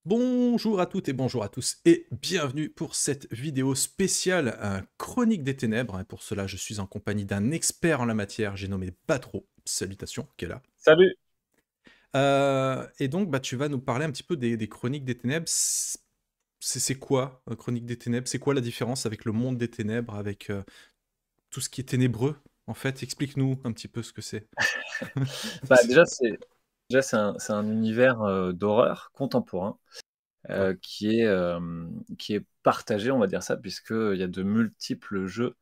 Bonjour à toutes et bonjour à tous et bienvenue pour cette vidéo spéciale Chronique des Ténèbres. Et pour cela, je suis en compagnie d'un expert en la matière, j'ai nommé Batro. Salutations, qui est là. Salut! Et donc, tu vas nous parler un petit peu des Chroniques des Ténèbres. C'est quoi, Chronique des Ténèbres? C'est quoi la différence avec le monde des ténèbres, avec tout ce qui est ténébreux? En fait, explique-nous un petit peu ce que c'est. Bah, déjà, c'est un univers, d'horreur contemporain, D'accord. qui est partagé, on va dire ça, puisqu'il y a de multiples jeux,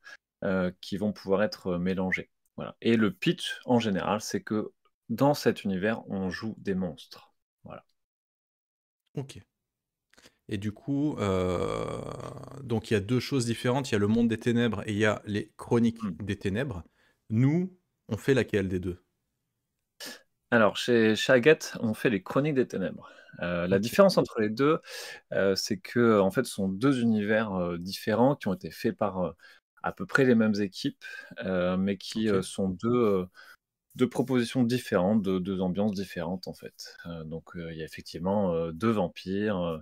qui vont pouvoir être, mélangés. Voilà et le pitch, en général, c'est que dans cet univers, on joue des monstres. Voilà. Ok. Et du coup, donc il y a deux choses différentes. Il y a le monde des ténèbres et il y a les chroniques Mmh. des ténèbres. Nous, on fait laquelle des deux? Alors chez Agathe, on fait les Chroniques des Ténèbres. La Ok, différence entre les 2, c'est que, en fait, ce sont 2 univers, différents qui ont été faits par, à peu près les mêmes équipes, mais qui, ok. sont 2 propositions différentes, 2 ambiances différentes, en fait. Donc, il y a effectivement, 2 vampires,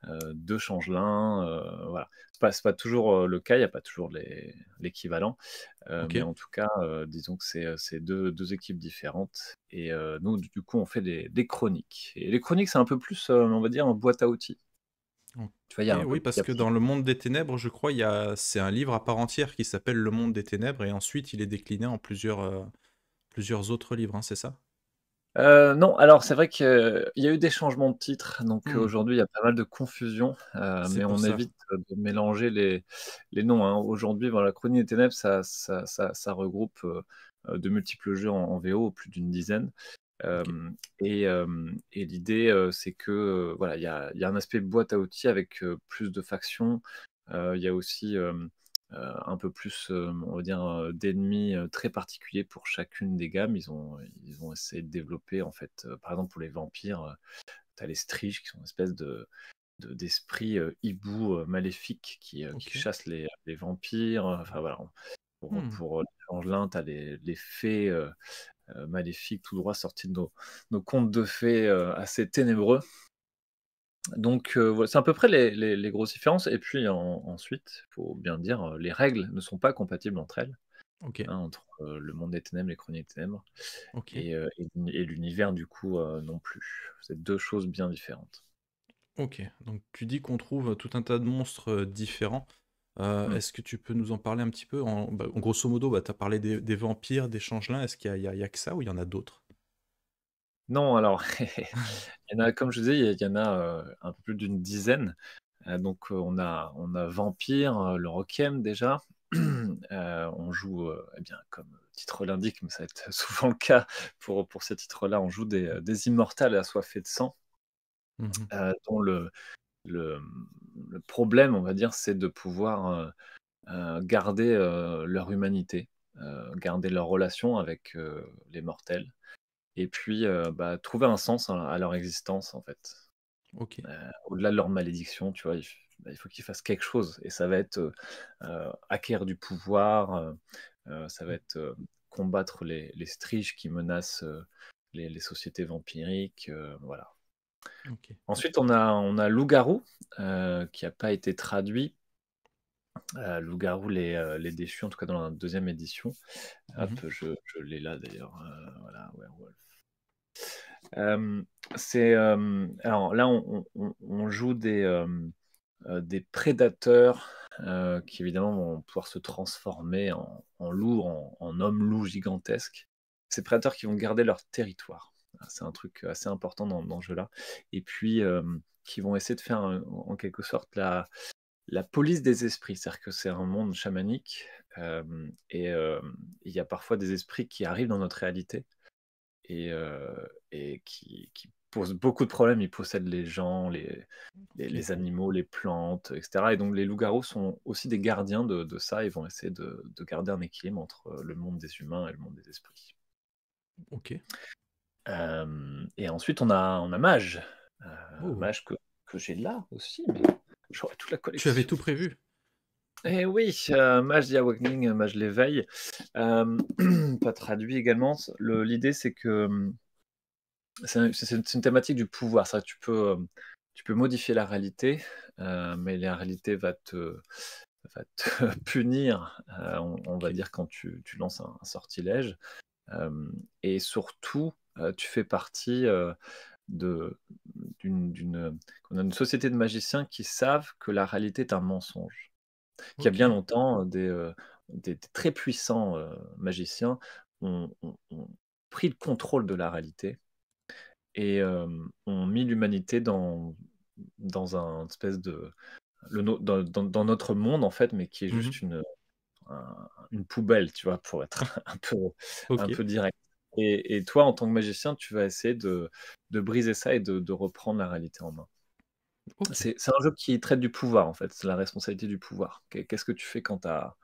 2 changelins, voilà. C'est pas toujours, le cas, il y a pas toujours l'équivalent, Ok. mais en tout cas, disons que c'est 2 équipes différentes et nous, du coup, on fait des chroniques et les chroniques, c'est un peu plus, on va dire, en boîte à outils. Ok, Tu vois, il y a un peu oui, il y parce a que plus dans le monde des ténèbres, je crois, c'est un livre à part entière qui s'appelle Le monde des ténèbres et ensuite il est décliné en plusieurs autres livres, hein, c'est ça? non, alors c'est vrai qu'il y a eu des changements de titres, donc Hmm, aujourd'hui, il y a pas mal de confusion, c'est mais pour on ça. évite, de mélanger les noms, hein. Aujourd'hui, voilà, Chroniques des Ténèbres, ça regroupe, de multiples jeux en VO, plus d'une dizaine. Ok. Et l'idée, c'est que, voilà, il y a un aspect boîte à outils avec, plus de factions. Il y a aussi, un peu plus, on va dire, d'ennemis, très particuliers pour chacune des gammes. Ils ont essayé de développer, en fait, par exemple, pour les vampires, tu as les Striges qui sont une espèce d'esprits, hiboux, maléfiques qui Ok. chassent les vampires, enfin voilà. Hmm. Pour les Changelins, tu as les fées, maléfiques tout droit sortis de nos contes de fées, assez ténébreux. Donc voilà, c'est à peu près les grosses différences et puis ensuite, il faut bien dire, les règles ne sont pas compatibles entre elles, Ok. hein, entre, le monde des ténèbres, les chroniques des ténèbres Ok. et l'univers du coup, non plus. C'est 2 choses bien différentes. Ok. Donc tu dis qu'on trouve tout un tas de monstres différents. Mmh. Est-ce que tu peux nous en parler un petit peu en grosso modo, tu as parlé des vampires, des changelins. Est-ce qu'il y a, il y a que ça ou il y en a d'autres? Non, alors il y en a comme je disais, il y en a, un peu plus d'une dizaine. Donc, on a Vampire, le Requiem déjà. On joue, eh bien, comme le titre l'indique, mais ça va être souvent le cas pour ces titres-là, on joue des immortels assoiffés de sang, Mhm. dont le, le problème, on va dire, c'est de pouvoir, garder, leur humanité, garder leur relation avec, les mortels et puis, trouver un sens à leur existence, en fait. Ok. Au-delà de leur malédiction, tu vois? Il faut qu'ils fassent quelque chose et ça va être, acquérir du pouvoir, ça va être, combattre les Striges qui menacent, les sociétés vampiriques, voilà. Ok. Ensuite, on a Loup-garou, qui a pas été traduit, Loup-garou les déchus, en tout cas dans la deuxième édition. Hop, Mhm. je l'ai là d'ailleurs, voilà, Werewolf. Hem, alors là, on joue des prédateurs, qui évidemment vont pouvoir se transformer en loups, en hommes loups gigantesques. Ces prédateurs qui vont garder leur territoire. Ah, c'est un truc assez important dans ce jeu-là et puis, qui vont essayer de faire, en quelque sorte la police des esprits. C'est-à-dire que c'est un monde chamanique, il y a parfois des esprits qui arrivent dans notre réalité et qui posent beaucoup de problèmes. Ils possèdent les gens, Ok. les animaux, les plantes, et cetera et donc les loups-garous sont aussi des gardiens de ça. Ils vont essayer de garder un équilibre entre, le monde des humains et le monde des esprits. Ok. Et ensuite on a Mage, Oh. Mage que j'ai là aussi, mais j'aurais toute la Tu avais collection. tout prévu. Eh oui, Mage the Awakening, Mage l'éveil, hem, pas traduit également. L'idée c'est que, c'est une thématique du pouvoir. Ça, tu peux, tu peux modifier la réalité, mais la réalité va te punir, on va OK. dire, quand tu lances un sortilège. Et surtout, tu fais partie de, on a une société de magiciens qui savent que la réalité est un mensonge. Qu'il y a bien OK. longtemps, des très puissants magiciens ont pris le contrôle de la réalité et ont mis l'humanité dans un espèce de dans notre monde en fait, mais qui est Mmh. juste une poubelle, tu vois, pour être un OK. peu direct. Et toi, en tant que magicien, tu vas essayer de briser ça et de reprendre la réalité en main. OK. C'est un jeu qui traite du pouvoir, en fait, c'est la responsabilité du pouvoir. Qu'est-ce que tu fais quand tu as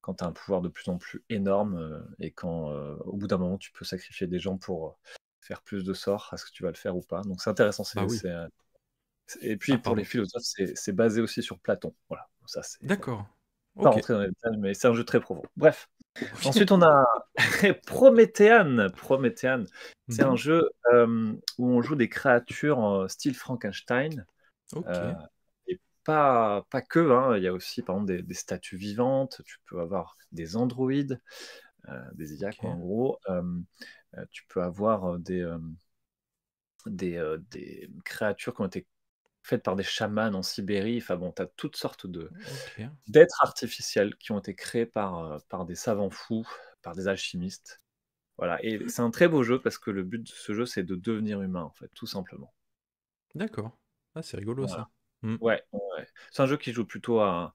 un pouvoir de plus en plus énorme, et quand, au bout d'un moment, tu peux sacrifier des gens pour, faire plus de sorts? Est-ce que tu vas le faire ou pas? Donc c'est intéressant, Bah oui. et puis Ah pour les pardon. philosophes, c'est basé aussi sur Platon. Voilà, ça c'est voilà. D'accord. Pas OK. rentrer dans les détails, mais c'est un jeu très profond. Bref. OK. Ensuite, on a Prométhéane. Prométhéane, c'est un Mmh. jeu, où on joue des créatures, style Frankenstein, heu OK. et pas que, hein. Il y a aussi, par exemple, des statues vivantes. Tu peux avoir des androïdes, des IA, quoi, OK. en gros. Tu peux avoir, des créatures qui ont été faites par des chamans en Sibérie. Enfin bon, tu as toutes sortes OK. d'êtres artificiels qui ont été créés par des savants fous, par des alchimistes. Voilà, et c'est un très beau jeu parce que le but de ce jeu, c'est de devenir humain, en fait, tout simplement. D'accord. Ah, c'est rigolo Voilà. ça. Mmh. Ouais, ouais. C'est un jeu qui joue plutôt à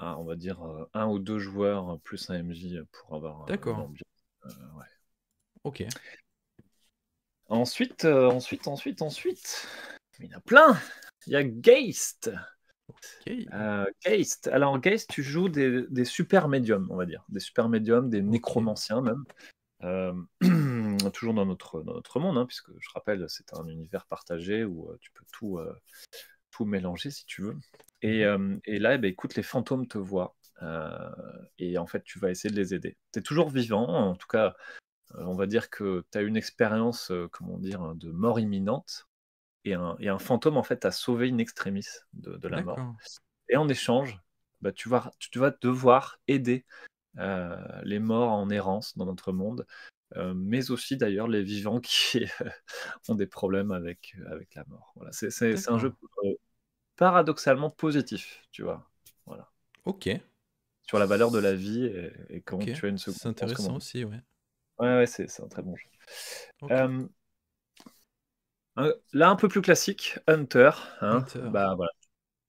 on va dire, 1 ou 2 joueurs, plus un MJ, pour avoir, une D'accord. ambiance, ouais. OK. Ensuite, il y en a plein! Il y a Geist. OK. Geist, alors Geist, tu joues des super médiums, on va dire. Des super médiums, des OK. nécromanciens même. Hem, toujours dans notre monde, hein, puisque je rappelle, c'est un univers partagé où, tu peux tout mélanger si tu veux. Mmh. Et là, eh beh, écoute, les fantômes te voient, et en fait, tu vas essayer de les aider. Tu es toujours vivant, en tout cas, on va dire que tu as une expérience, comment dire? De mort imminente, et un fantôme, en fait, t'a sauvé in extremis de la mort. D'accord. Et en échange, bah, tu vas devoir aider, les morts en errance dans notre monde, mais aussi d'ailleurs les vivants qui ont des problèmes avec la mort. Voilà, c'est un D'accord. jeu, paradoxalement positif, tu vois? Voilà. OK. Sur la valeur de la vie et comment OK. tu as une C'est seconde chance, comment intéressant aussi, ouais. ouais, ouais, c'est un très bon jeu. OK. Hem, là un peu plus classique, Hunter, hein, Hunter. bah, voilà.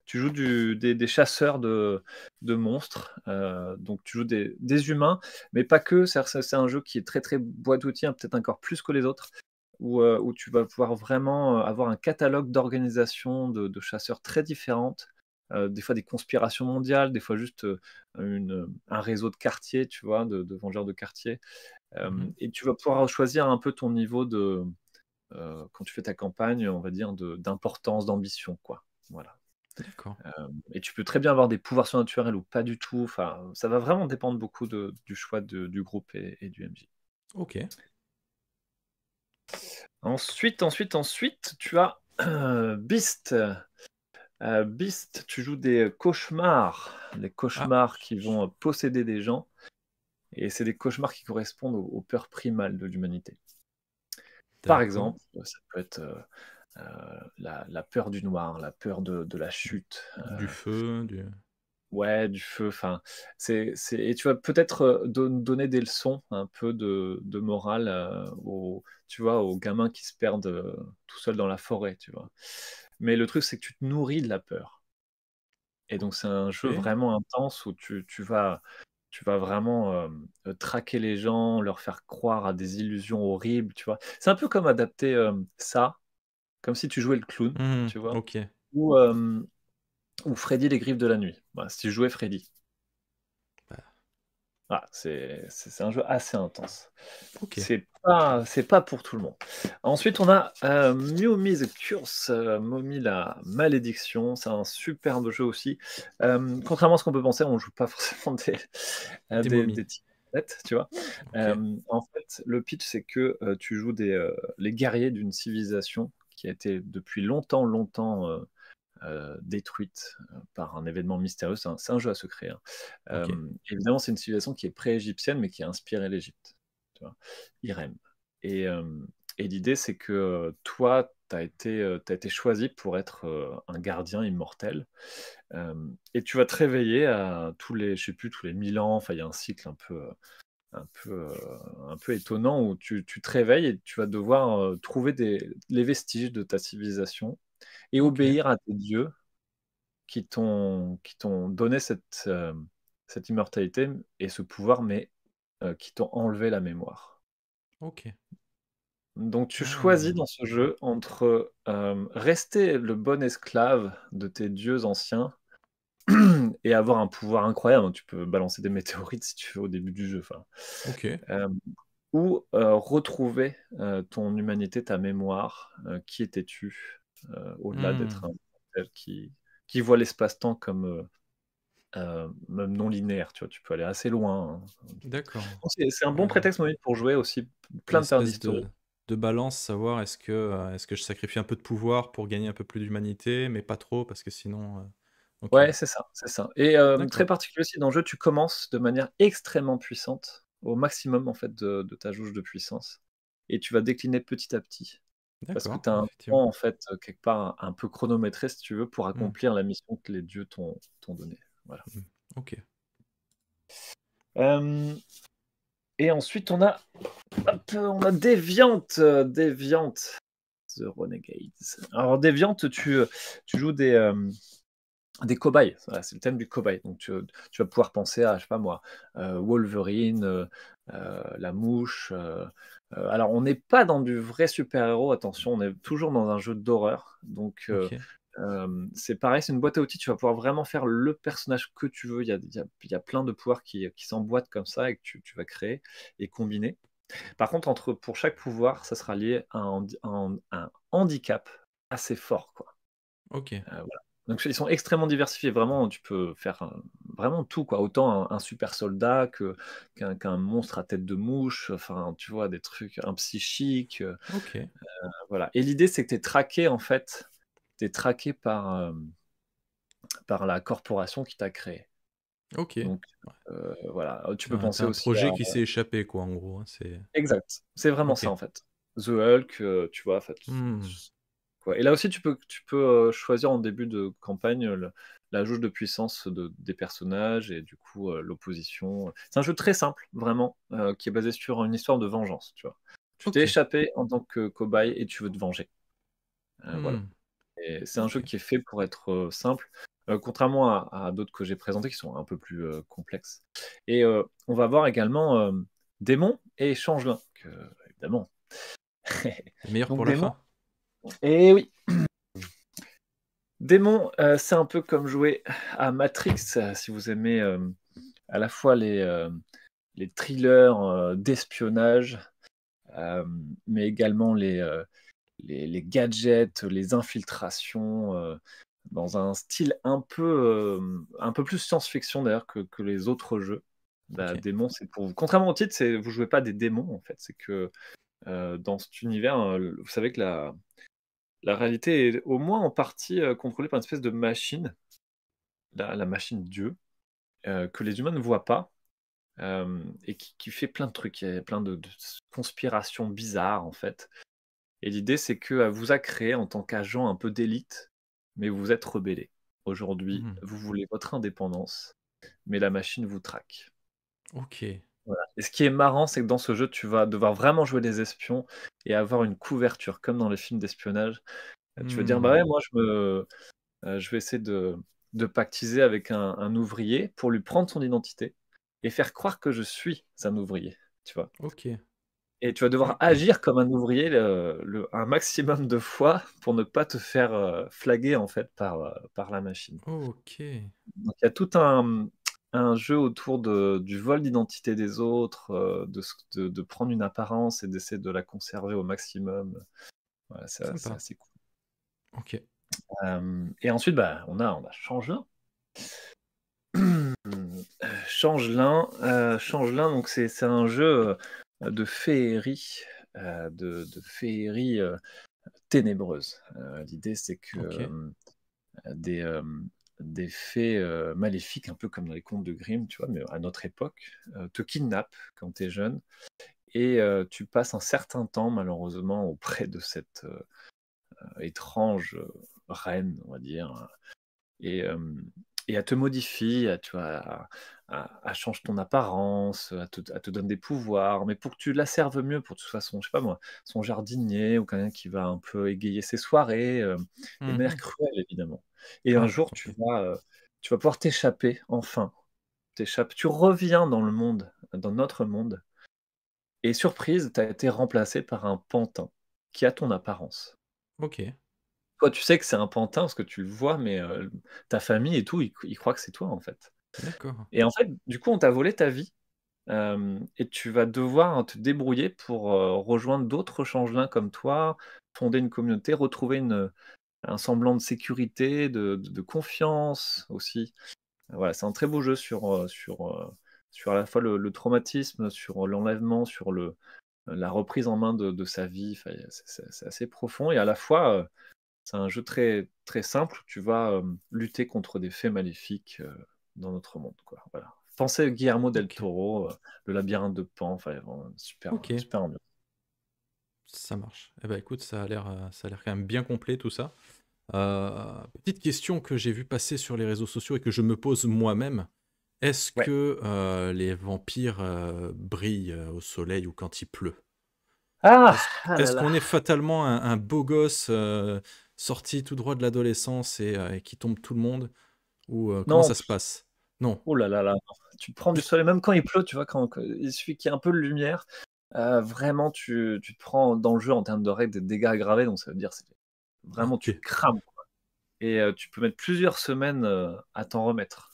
Tu joues des chasseurs de monstres, donc tu joues des humains, mais pas que. C'est-à-dire que c'est un jeu qui est très, très boîte à outils, hein, peut-être encore plus que les autres, où tu vas pouvoir vraiment, avoir un catalogue d'organisations de chasseurs très différentes, des fois des conspirations mondiales, des fois juste, un réseau de quartiers, tu vois? De vengeurs de quartier, Mmh. et tu vas pouvoir choisir un peu ton niveau quand tu fais ta campagne, on va dire d'importance, d'ambition, quoi. Voilà. D'accord. Et tu peux très bien avoir des pouvoirs surnaturels ou pas du tout. Enfin, ça va vraiment dépendre beaucoup du choix du groupe et du MJ. OK. Ensuite, tu as Beast. Beast, tu joues des Ah, cauchemars qui vont posséder des gens, et c'est des cauchemars qui correspondent aux peurs primales de l'humanité. Par d'accord. exemple, ça peut être, la peur du noir, la peur de la chute, Du feu, du ouais, du feu, enfin, et tu vas peut-être, donner des leçons un peu de morale, aux tu vois, aux gamins qui se perdent, tout seuls dans la forêt, tu vois? Mais le truc, c'est que tu te nourris de la peur, et donc c'est un jeu OK. vraiment intense où tu vas vraiment, traquer les gens, leur faire croire à des illusions horribles, tu vois? C'est un peu comme adapter, ça, comme si tu jouais le clown, Mmh. tu vois? OK. Ou, ou Freddy les Griffes de la Nuit. Voilà, si tu jouais Freddy. Bah, Ah, c'est un jeu assez intense. OK. C'est pas pour tout le monde. Ensuite, on a, Mew the Curse, Mommy la malédiction. C'est un superbe jeu aussi. Contrairement à ce qu'on peut penser, on joue pas forcément Des momies. des types bêtes, tu vois? OK. En fait, le pitch, c'est que, tu joues les guerriers d'une civilisation qui a été depuis longtemps, longtemps, détruite par un événement mystérieux. C'est un jeu à secret, hein. Ok. Évidemment, c'est une civilisation qui est pré-égyptienne, mais qui a inspiré l'Égypte. Tu vois, Irem. Et, et l'idée, c'est que toi, t'as été choisi pour être un gardien immortel. Et tu vas te réveiller à tous les, je sais plus, tous les 1000 ans. Enfin, il y a un cycle un peu, un peu étonnant où tu te réveilles et tu vas devoir trouver les vestiges de ta civilisation et Ok. obéir à tes dieux qui t'ont donné cette immortalité et ce pouvoir, mais qui t'ont enlevé la mémoire. Ok. Donc tu choisis Ah. dans ce jeu entre rester le bon esclave de tes dieux anciens et avoir un pouvoir incroyable. Tu peux balancer des météorites si tu veux au début du jeu. Enfin, Ok. euh, ou retrouver ton humanité, ta mémoire. Qui étais-tu au-delà d'être Hmm. un mortel qui voit l'espace-temps comme même non linéaire. Tu vois, tu peux aller assez loin, hein. D'accord. Donc, c'est un bon Ouais. prétexte mobile pour jouer aussi Une plein de périodes espèce historiques. de balance, savoir est-ce que je sacrifie un peu de pouvoir pour gagner un peu plus d'humanité, mais pas trop parce que sinon. Ok. Ouais, c'est ça, c'est ça. Et très D'accord. particulier aussi dans le jeu, tu commences de manière extrêmement puissante, au maximum en fait de ta jauge de puissance, et tu vas décliner petit à petit. Parce que D'accord. tu as un Effectivement. temps en fait, quelque part un peu chronométré si tu veux, pour Hmm. accomplir la mission que les dieux t'ont donnée. Voilà. Hmm. Ok. Hem Et ensuite on a Deviant, Deviant, The Renegades. Alors Deviant, tu joues des cobayes. Voilà, c'est le thème du cobaye. Donc tu vas pouvoir penser à, je sais pas moi, Wolverine, la mouche. Alors on n'est pas dans du vrai super-héros, attention, on est toujours dans un jeu d'horreur. Donc Ok. c'est pareil, c'est une boîte à outils, tu vas pouvoir vraiment faire le personnage que tu veux. Il y a plein de pouvoirs qui s'emboîtent comme ça et que tu vas créer et combiner. Par contre, pour chaque pouvoir, ça sera lié à un handicap assez fort, quoi. Ok. Voilà. Donc ils sont extrêmement diversifiés. Vraiment, tu peux faire vraiment tout, quoi. Autant un super soldat qu'un monstre à tête de mouche. Enfin, tu vois, des trucs, un psychique. Ok. Voilà. Et l'idée, c'est que tu es traqué, en fait. Tu es traqué par la corporation qui t'a créé. Ok. Donc, voilà. Tu peux T'as penser un aussi à. projet qui s'est échappé, quoi, en gros, hein, c'est. Exact. C'est vraiment Ok. ça, en fait. The Hulk, tu vois, en fait. Hmm. Quoi. Et là aussi, tu peux choisir en début de campagne la jauge de puissance des personnages et du coup l'opposition. C'est un jeu très simple, vraiment, qui est basé sur une histoire de vengeance. Tu vois. Tu t'es Ok. échappé en tant que cobaye et tu veux te venger. Voilà. Hmm. Et c'est un jeu Ok. qui est fait pour être simple, contrairement à d'autres que j'ai présentés qui sont un peu plus complexes. Et on va voir également Démon et Changelin, évidemment. Le meilleur Donc pour la Démon, fin. et oui, Démon, c'est un peu comme jouer à Matrix, si vous aimez à la fois les thrillers d'espionnage, euh, mais également les gadgets, les infiltrations, dans un style un peu plus science-fiction d'ailleurs que les autres jeux. Ok. Bah, Démon, c'est pour vous. Contrairement au titre, vous jouez pas des démons en fait. C'est que dans cet univers, vous savez que la réalité est au moins en partie contrôlée par une espèce de machine, la machine Dieu, que les humains ne voient pas, et qui fait plein de trucs. Il y a plein de conspirations bizarres, en fait. Et l'idée, c'est qu'elle vous a créé en tant qu'agent un peu d'élite, mais vous êtes rebellé. Aujourd'hui, Hmm. vous voulez votre indépendance, mais la machine vous traque. Ok. Voilà. Et ce qui est marrant, c'est que dans ce jeu, tu vas devoir vraiment jouer des espions et avoir une couverture, comme dans les films d'espionnage. Tu vas dire, bah Hmm. ouais, moi, je vais essayer de pactiser avec un ouvrier pour lui prendre son identité et faire croire que je suis un ouvrier, tu vois. Ok. Et tu vas devoir agir comme un ouvrier un maximum de fois pour ne pas te faire flaguer en fait par la machine. Ok. Donc il y a tout un jeu autour du vol d'identité des autres, de prendre une apparence et d'essayer de la conserver au maximum. Voilà, c'est Sympa. assez cool. Ok. Et ensuite, bah, on a Changelin. Changelin, Changelin, donc c'est un jeu de féerie, de féerie ténébreuse. L'idée, c'est que Ok. des fées maléfiques, un peu comme dans les contes de Grimm, tu vois, mais à notre époque, te kidnappent quand tu es jeune et tu passes un certain temps, malheureusement, auprès de cette étrange reine, on va dire, et, euh, et elle te modifie, tu vois, elle change ton apparence, elle te donne des pouvoirs, mais pour que tu la serves mieux, pour que tu sois son, je sais pas moi, son jardinier ou quelqu'un qui va un peu égayer ses soirées, et de manière Mhm. cruelle, évidemment. Et un Ah, jour, ok. tu vas pouvoir t'échapper, enfin. Tu reviens dans le monde, dans notre monde, et surprise, tu as été remplacé par un pantin qui a ton apparence. Ok, Toi, tu sais que c'est un pantin parce que tu le vois, mais ta famille et tout, ils croient que c'est toi, en fait. d'accord. Et en fait, du coup, on t'a volé ta vie, et tu vas devoir, hein, te débrouiller pour, rejoindre d'autres changelins comme toi, fonder une communauté, retrouver un semblant de sécurité, de confiance aussi. Voilà, c'est un très beau jeu sur à la fois le traumatisme, sur l'enlèvement, sur la reprise en main de sa vie. Enfin, c'est assez profond et à la fois, c'est un jeu très, très simple où tu vas lutter contre des faits maléfiques dans notre monde, quoi. Voilà. Pensez à Guillermo del Ok, Toro, le labyrinthe de Pan, enfin, vraiment, super, ok, super ambiance. ça marche. Eh ben écoute, ça a l'air quand même bien complet tout ça. Petite question que j'ai vu passer sur les réseaux sociaux et que je me pose moi-même. Est-ce Ouais. que les vampires brillent au soleil ou quand il pleut? Ah, Est-ce ah là est-ce là. qu'on est fatalement un beau gosse sorti tout droit de l'adolescence et qui tombe tout le monde? Ou comment Non, ça se passe? Non. oh là là là. Tu prends du soleil, même quand il pleut, tu vois, il suffit qu'il y ait un peu de lumière, vraiment, tu te prends dans le jeu en termes de règles des dégâts aggravés, donc ça veut dire c'est vraiment tu Ok, crames et tu peux mettre plusieurs semaines à t'en remettre.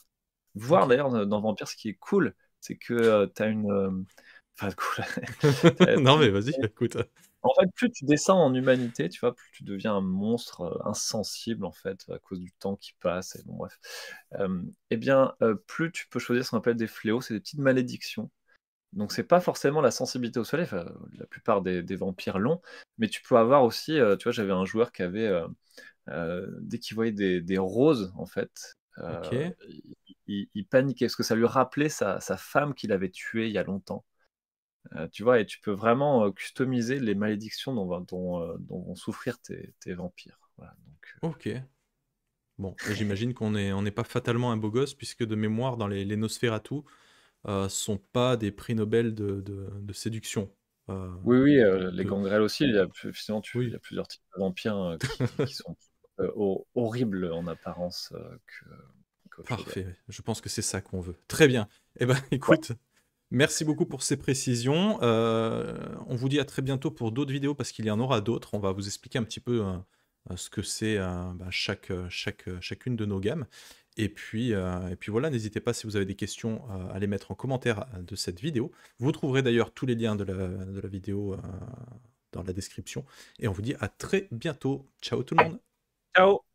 Voir ok. d'ailleurs dans Vampire, ce qui est cool, c'est que tu as enfin cool, tu Non mais vas-y, écoute. en fait, plus tu descends en humanité, tu vois, plus tu deviens un monstre, insensible en fait, à cause du temps qui passe et bon bref. Et bien, plus tu peux choisir ce qu'on appelle des fléaux, c'est des petites malédictions. Donc c'est pas forcément la sensibilité au soleil, enfin, la plupart des vampires l'ont, mais tu peux avoir aussi, tu vois, j'avais un joueur qui avait, dès qu'il voyait des roses en fait, Ok, il paniquait parce que ça lui rappelait sa femme qu'il avait tuée il y a longtemps. Tu vois? Et tu peux vraiment, customiser les malédictions dont vont souffrir tes vampires. Voilà, donc ok. Bon, j'imagine on n'est pas fatalement un beau gosse puisque de mémoire dans les Nosferatu sont pas des prix Nobel de séduction. Euh, oui, oui, les de... gangrels aussi, il y a finalement il y Oui, a plusieurs types de vampires, qui sont, horribles en apparence, qu'autre chose, ouais. parfait. Je pense que c'est ça qu'on veut. Très bien. Eh ben, Ouais, écoute, merci beaucoup pour ces précisions. On vous dit à très bientôt pour d'autres vidéos parce qu'il y en aura d'autres. On va vous expliquer un petit peu ce que c'est chacune de nos gammes. Et puis voilà, n'hésitez pas si vous avez des questions à les mettre en commentaire de cette vidéo. Vous trouverez d'ailleurs tous les liens de la vidéo dans la description. Et on vous dit à très bientôt. Ciao tout le monde. ciao!